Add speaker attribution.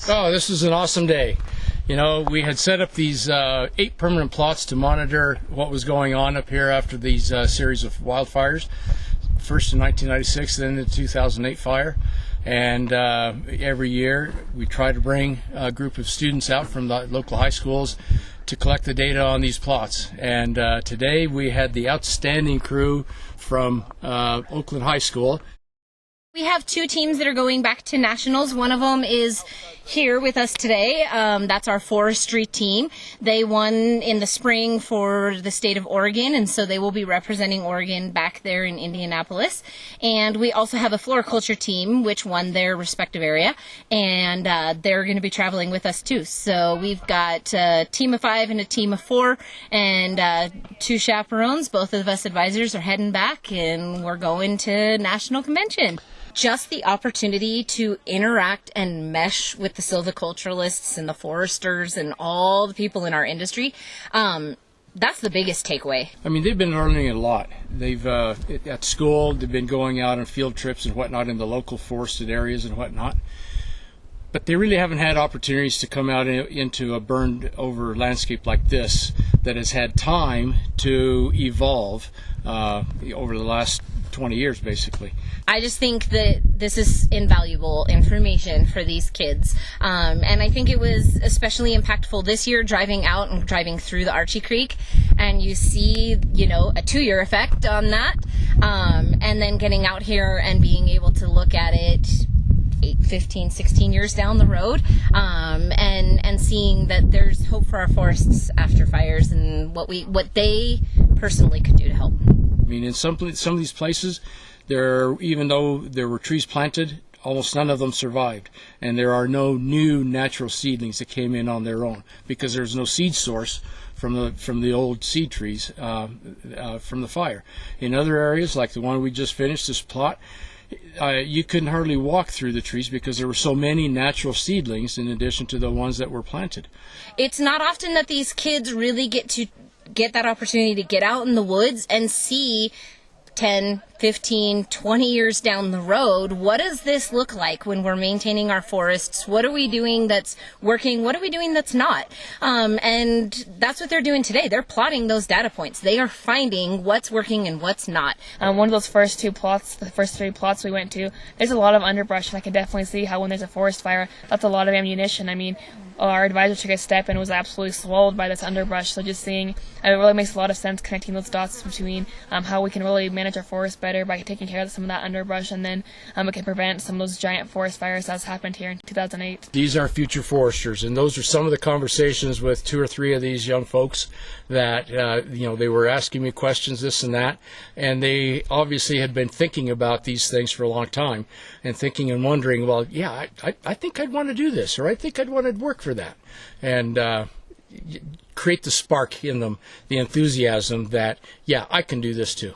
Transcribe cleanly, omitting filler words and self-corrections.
Speaker 1: Oh, this is an awesome day. You know, we had set up these 8 permanent plots to monitor what was going on up here after these series of wildfires. First in 1996, then the 2008 fire. And every year we try to bring a group of students out from the local high schools to collect the data on these plots. And today we had the outstanding crew from Oakland High School.
Speaker 2: We have 2 teams that are going back to nationals. One of them is here with us today. That's our forestry team. They won in the spring for the state of Oregon, and so they will be representing Oregon back there in Indianapolis. And we also have a floriculture team, which won their respective area, and they're going to be traveling with us too. So we've got a team of 5 and a team of 4, and 2 chaperones. Both of us advisors are heading back, and we're going to national convention. Just the opportunity to interact and mesh with the silviculturalists and the foresters and all the people in our industry, that's the biggest takeaway.
Speaker 1: I mean, they've been learning a lot. They've, at school, they've been going out on field trips and whatnot in the local forested areas and whatnot. But they really haven't had opportunities to come out into a burned over landscape like this that has had time to evolve over the last 20 years, basically.
Speaker 2: I just think that this is invaluable information for these kids. And I think it was especially impactful this year driving out and driving through the Archie Creek. And you see, you know, a 2-year effect on that. And then getting out here and being able to look at it 8, 15, 16 years down the road, and seeing that there's hope for our forests after fires and what they personally could do to help.
Speaker 1: I mean, in some of these places, even though there were trees planted, almost none of them survived, and there are no new natural seedlings that came in on their own because there's no seed source from the old seed trees from the fire. In other areas, like the one we just finished, this plot, you couldn't hardly walk through the trees because there were so many natural seedlings in addition to the ones that were planted.
Speaker 2: It's not often that these kids really get that opportunity to get out in the woods and see 10, 15, 20 years down the road, what does this look like when we're maintaining our forests? What are we doing that's working? What are we doing that's not? And that's what they're doing today. They're plotting those data points. They are finding what's working and what's not.
Speaker 3: One of those first 2 plots, the first 3 plots we went to, there's a lot of underbrush, and I can definitely see how when there's a forest fire, that's a lot of ammunition. I mean, our advisor took a step and was absolutely swallowed by this underbrush. So just seeing, it really makes a lot of sense connecting those dots between how we can really manage our forest better by taking care of some of that underbrush, and then it can prevent some of those giant forest fires that's happened here in 2008.
Speaker 1: These are future foresters, and those are some of the conversations with 2 or 3 of these young folks that, they were asking me questions, this and that, and they obviously had been thinking about these things for a long time and thinking and wondering, well, yeah, I think I'd want to do this, or I think I'd want to work for that, and create the spark in them, the enthusiasm that, yeah, I can do this too.